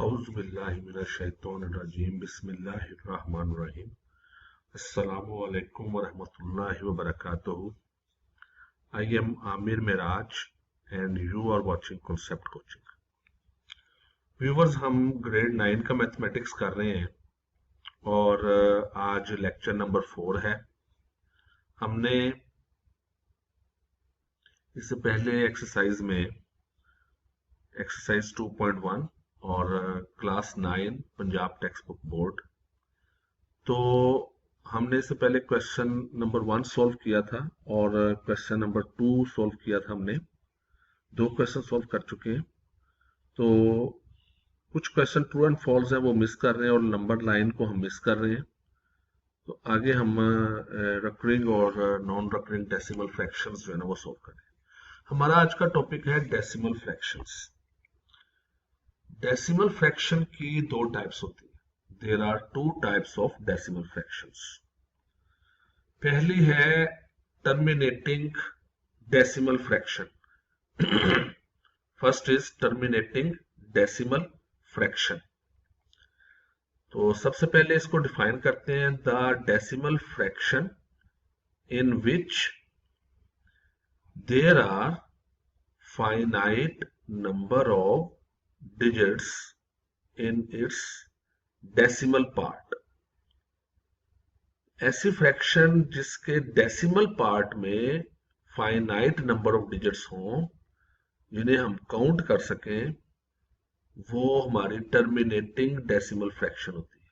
औज़ुबिल्लाहिमिनश्शैतानिर्रजीम बिस्मिल्लाहिर्रहमानिर्रहीम अस्सलामु अलैकुम वरहमतुल्लाहि वबरकातुहू। I am Amir Miraj and you are watching Concept Coaching. Viewers, हम ग्रेड 9 का मैथमेटिक्स कर रहे हैं और आज लेक्चर नंबर 4 है। हमने इससे पहले एक्सरसाइज में एक्सरसाइज 2.1 और class 9 Punjab text book board, तो हमने इससे पहले क्वेश्चन नंबर 1 सॉल्व किया था और क्वेश्चन नंबर 2 सॉल्व किया था। हमने 2 क्वेश्चन सॉल्व कर चुके हैं। तो कुछ क्वेश्चन ट्रू एंड फॉल्स हैं, वो मिस कर रहे हैं और नंबर लाइन को हम मिस कर रहे हैं। तो आगे हम रिकरिंग और नॉन रिकरिंग डेसिमल फ्रैक्शंस जो है ना वो सॉल्व करें। हमारा आज का टॉपिक है डेसिमल फ्रैक्शंस। डेसिमल फ्रैक्शन की 2 टाइप्स होती है। There are 2 types of decimal fractions. पहली है terminating decimal fraction. First is terminating decimal fraction. तो सबसे पहले इसको डिफाइन करते हैं। The decimal fraction in which there are finite number of digits in its decimal part। ऐसी फ्रैक्शन जिसके डेसिमल पार्ट में फाइनाइट नंबर ऑफ डिजिट्स हों, जिन्हें हम काउंट कर सकें, वो हमारी टर्मिनेटिंग डेसिमल फ्रैक्शन होती है।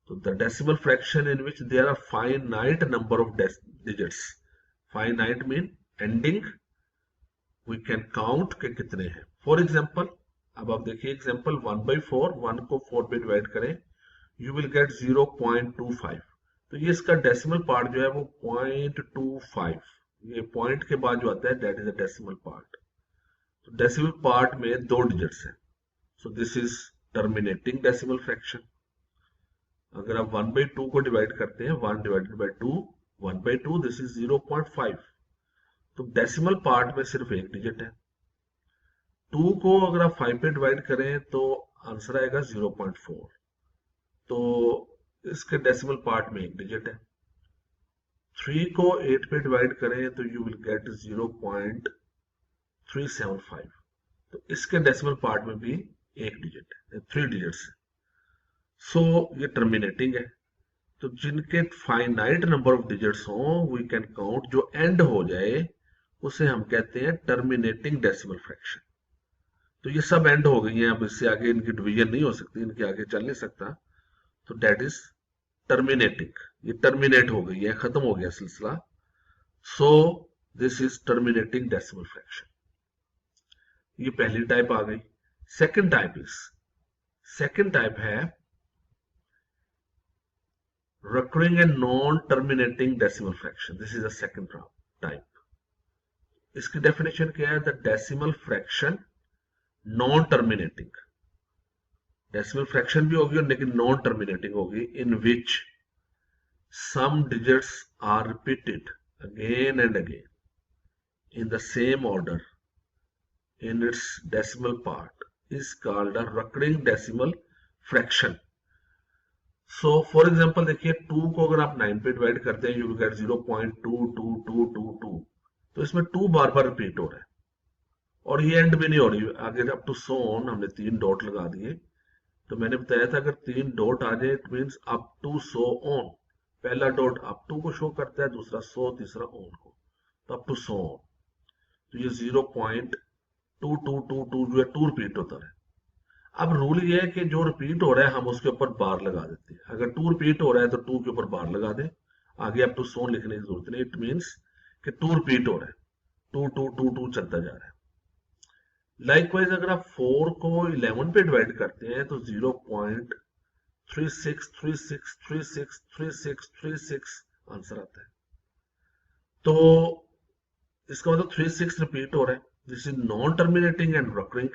तो the decimal fraction in which there are finite number of digits. Finite mean ending, we can count के कितने हैं। फॉर एग्जाम्पल, अब आप देखिए एग्जाम्पल 1/4, 1 को 4 पे डिवाइड करें, यू विल गेट 0.25। तो ये इसका डेसिमल पार्ट जो है वो 0.25, ये पॉइंट के बाद जो आता है that is a decimal part. तो डेसिमल पार्ट में 2 डिजिट्स हैं, सो this is terminating decimal fraction. अगर आप 1/2 को डिवाइड करते हैं, 1 डिवाइडेड बाई 2, 1/2, दिस इज 0.5। तो डेसिमल पार्ट में सिर्फ 1 डिजिट है। 2 को अगर आप 5 पे डिवाइड करें तो आंसर आएगा 0.4। तो इसके डेसिमल पार्ट में 1 डिजिट है। 3 को 8 पे डिवाइड करें तो यू विल गेट 0.375। तो इसके डेसिमल पार्ट में भी 1 डिजिट है, 3 डिजिट्स है। सो ये टर्मिनेटिंग है। तो जिनके फाइनाइट नंबर ऑफ डिजिट्स हों, वी कैन काउंट, जो एंड हो जाए उसे हम कहते हैं टर्मिनेटिंग डेसिमल फ्रैक्शन। तो ये सब एंड हो गई हैं, अब इससे आगे इनकी डिवीजन नहीं हो सकती, इनके आगे चल नहीं सकता। तो डेट इज टर्मिनेटिंग, ये टर्मिनेट हो गई है, खत्म हो गया सिलसिला। So this is terminating decimal fraction. ये पहली टाइप आ गई। सेकंड टाइप है recurring and non-terminating decimal fraction। This is a second type. इसकी डेफिनेशन क्या है? The decimal fraction non terminating, decimal fraction भी होगी और लेकिन नॉन टर्मिनेटिंग होगी, in which some digits are repeated again and again in the same order in its decimal part is called a recurring decimal fraction. So for example देखिए, 2 को अगर आप 9 पे डिवाइड करते हैं, यू विल गेट 0.22222। तो इसमें 2 बार बार रिपीट हो रहा है और ये एंड भी नहीं हो रही, आगे अप टू सो ऑन हमने 3 डॉट लगा दिए। तो मैंने बताया था अगर 3 डॉट आ जाए it means up to so on. पहला डॉट अप टू को शो करता है, दूसरा सो, तीसरा ऑन को, तो अप टू सो ऑन। तो ये 0.2222 जो है 2 रिपीट होता है। अब रूल ये है कि जो रिपीट हो रहा है हम उसके ऊपर बार लगा देते हैं। अगर 2 रिपीट हो रहा है तो 2 के ऊपर बार लगा दें, आगे अप टू सो लिखने की जरूरत नहीं। इट मींस कि 2 रिपीट हो रहा है, 2 चलता जा रहा है। लाइकवाइज अगर आप 4 को 11 पे डिवाइड करते हैं तो 0.3636363636 आंसर आता है। तो इसका मतलब 36 रिपीट हो रहा है। This is non terminating and recurring.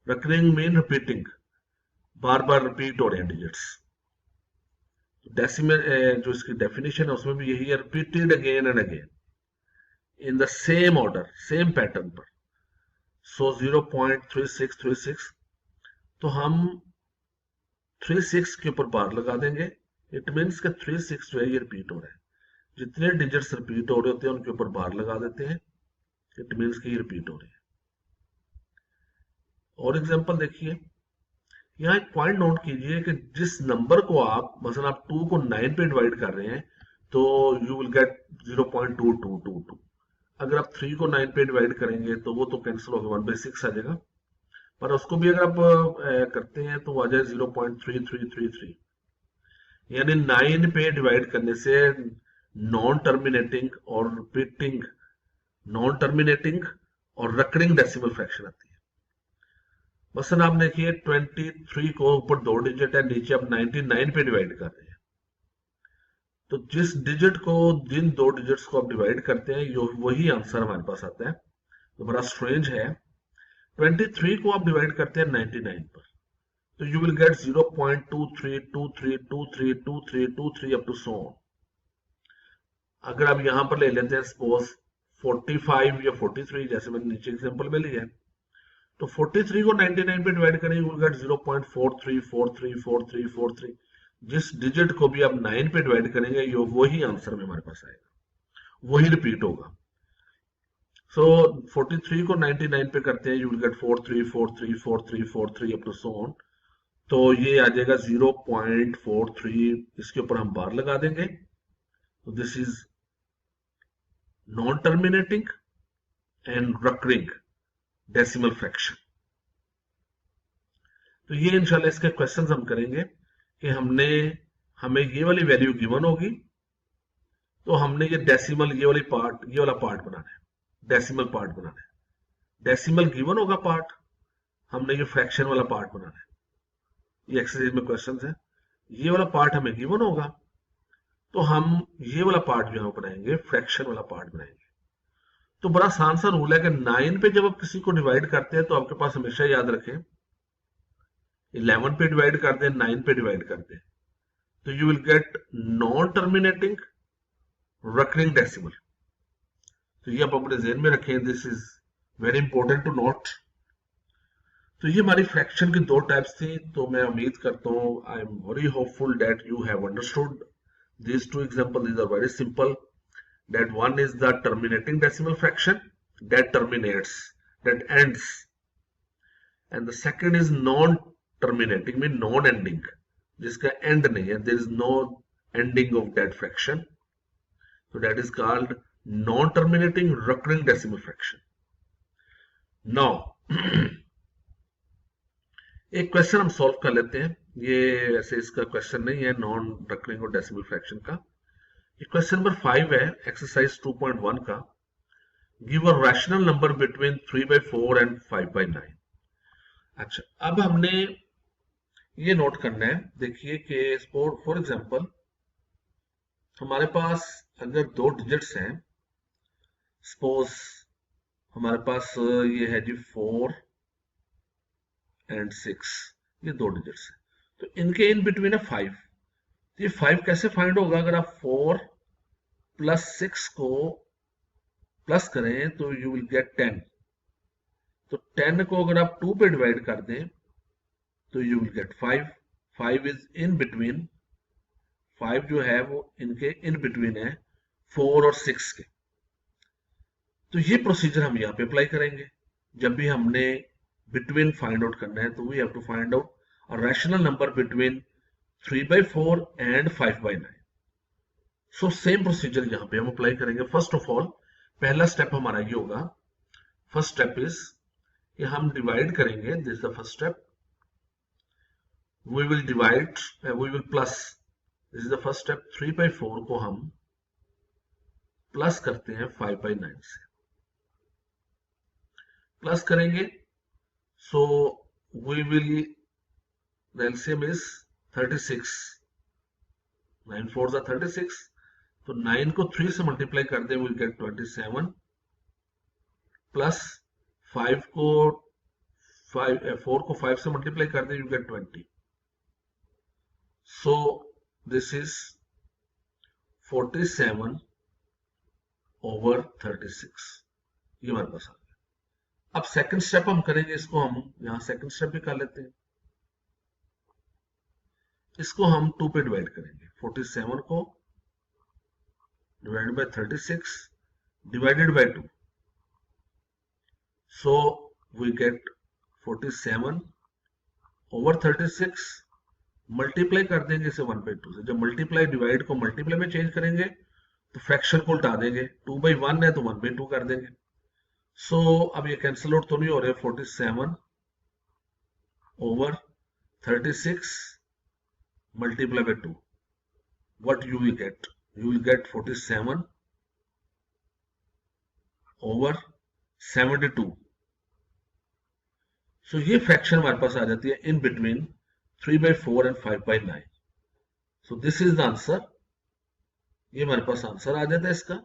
Recurring mean repeating, bar bar repeat हो रहे हैं डिजिट्स। डेसिमल जो इसकी डेफिनेशन है उसमें भी यही है, repeated again and again in the same order, same pattern पर। सो 0.3636 तो हम 36 के ऊपर बार लगा देंगे। इट मीन्स के 36 जो है ये रिपीट हो रहा है। जितने डिजिट्स रिपीट हो रहे होते हैं उनके ऊपर बार लगा देते हैं। इट मीन्स कि ये रिपीट हो रही है। और एग्जांपल देखिए, यहाँ एक पॉइंट नोट कीजिए कि जिस नंबर को आप मसलन आप 2 को 9 पे डिवाइड कर रहे हैं तो यू विल गेट 0.2222। अगर आप 3 को 9 पे डिवाइड करेंगे तो वो तो कैंसिल होगा, 1/6 आ जाएगा। पर उसको भी अगर आप करते हैं तो वो आ जाए 0.3333। यानी 9 पे डिवाइड करने से नॉन टर्मिनेटिंग और रिपीटिंग, नॉन टर्मिनेटिंग और रिकरिंग डेसिमल फ्रैक्शन आती है। मसलन आप देखिए 23 को ऊपर 2 डिजिट है, नीचे आप 99 पे डिवाइड कर रहे हैं। तो जिस डिजिट को, जिन 2 डिजिट्स को आप डिवाइड करते हैं वही आंसर हमारे पास आता है। तो बड़ा स्ट्रेंज है। 23 को आप डिवाइड करते हैं 99 पर, तो you will get 0.2323232323 up to so on. अगर आप यहां पर ले लेते हैं सपोज 45 या 43, जैसे मैंने नीचे एग्जांपल में लिया है, तो 43 को 99 पे डिवाइड करें, यू विल गेट 0.43434343। जिस डिजिट को भी आप 9 पे डिवाइड करेंगे ये वही आंसर में हमारे पास आएगा, वही रिपीट होगा। सो 43 को 99 पे करते हैं, you will get 43434343 up to so on. तो ये आ जाएगा 0.43। इसके ऊपर हम बार लगा देंगे। तो this is non terminating and recurring decimal fraction. तो ये इंशाल्लाह इसके क्वेश्चंस हम करेंगे कि हमें ये वाली वैल्यू गिवन होगी, तो हमने ये डेसिमल, ये वाला पार्ट बनाना है, डेसिमल पार्ट बनाना है। डेसिमल गिवन होगा पार्ट, हमने ये फ्रैक्शन वाला पार्ट बनाना है। ये एक्सरसाइज में क्वेश्चंस है। ये वाला पार्ट हमें गिवन होगा, तो हम ये वाला पार्ट जो है बनाएंगे, फ्रैक्शन वाला पार्ट बनाएंगे। तो बड़ा आसान सा रूल है कि 9 पे जब आप किसी को डिवाइड करते हैं तो आपके पास हमेशा याद रखें, 11 पे डिवाइड कर दें, 9 पे डिवाइड कर दें, तो you will get non terminating recurring decimal. तो ये आप अपने ज़हन में रखें, this is very important to note. तो ये हमारी फ्रैक्शन की 2 टाइप्स थी। तो मैं उम्मीद करता हूं, I am very hopeful that you have understood these 2 examples. These are very simple. That one is the terminating decimal fraction that terminates, that ends, and the second is non-terminating, mean non-ending, जिसका end नहीं है, there is no ending of that fraction. So that is called non-terminating recurring decimal fraction. Now एक question हम solve कर लेते हैं। ये ऐसे इसका क्वेश्चन नहीं है नॉन रिकरिंग और डेसिमल फ्रैक्शन का। क्वेश्चन नंबर 5 है एक्सरसाइज 2.1 का। Give a rational number between 3/4 and 5/9। अच्छा, अब हमने ये नोट करना है, देखिए कि फॉर एग्जांपल हमारे पास अगर 2 डिजिट्स हैं, सपोज हमारे पास ये है जी 4 एंड 6, ये 2 डिजिट्स हैं, तो इनके इन बिटवीन है 5। तो ये 5 कैसे फाइंड होगा? अगर आप 4 + 6 को प्लस करें तो यू विल गेट 10। तो 10 को अगर आप 2 पे डिवाइड कर दें तो you will gate 5। 5 is in between, 5 जो है वो इनके इन बिटवीन है 4 और 6 के। तो ये प्रोसीजर हम यहाँ पे अप्लाई करेंगे। जब भी हमने बिटवीन फाइंड आउट करना है तो we have to find out a rational number between 3/4 and 5/9। So same procedure यहाँ पे हम अप्लाई करेंगे। फर्स्ट ऑफ ऑल पहला स्टेप हमारा ये होगा, फर्स्ट स्टेप इज कि हम डिवाइड करेंगे, this is the first step, we will divide, we will plus, this is the first step, 3/4 को हम प्लस करते हैं 5/9 से, प्लस करेंगे। So we will, the LCM is 36, 9 4 are 36, तो 9 को 3 से मल्टीप्लाई कर दें, विल गेट 27, प्लस 4 को 5 से मल्टीप्लाई कर दें, you get 20। So this is 47/36, ये हमारे पास आ गया। अब सेकंड स्टेप हम करेंगे, इसको हम यहां सेकंड स्टेप भी कर लेते हैं। इसको हम 2 पे डिवाइड करेंगे, 47 को divided by 36 divided by 2, so we get 47 over 36, multiply कर देंगे इसे 1/2 से। जब मल्टीप्लाई डिवाइड को मल्टीप्लाई में चेंज करेंगे तो फ्रैक्शन को उल्टा देंगे, 2/1 है तो 1/2 कर देंगे। सो अब ये कैंसिल आउट तो नहीं हो रहे, 47 over 36 multiply by 2, what you will get? You will get 47 over 72। so ये फ्रैक्शन हमारे पास आ जाती है in between 3/4 and 5/9। so this is the answer, ये हमारे पास आंसर आ जाता है इसका।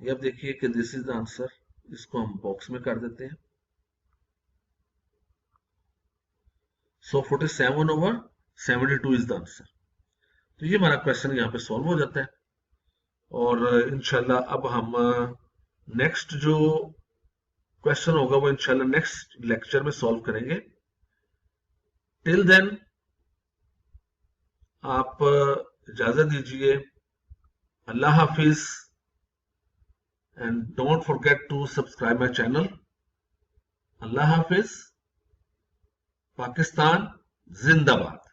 ये अब देखिए कि दिस इज द आंसर, इसको हम बॉक्स में कर देते हैं। so 47 over 72 is the answer। तो ये हमारा क्वेश्चन यहाँ पे सॉल्व हो जाता है। और इंशाल्लाह अब हम नेक्स्ट जो क्वेश्चन होगा वो इंशाल्लाह नेक्स्ट लेक्चर में सॉल्व करेंगे। टिल देन आप इजाजत दीजिए, अल्लाह हाफिज, and don't forget to subscribe my channel. अल्लाह हाफिज, पाकिस्तान जिंदाबाद।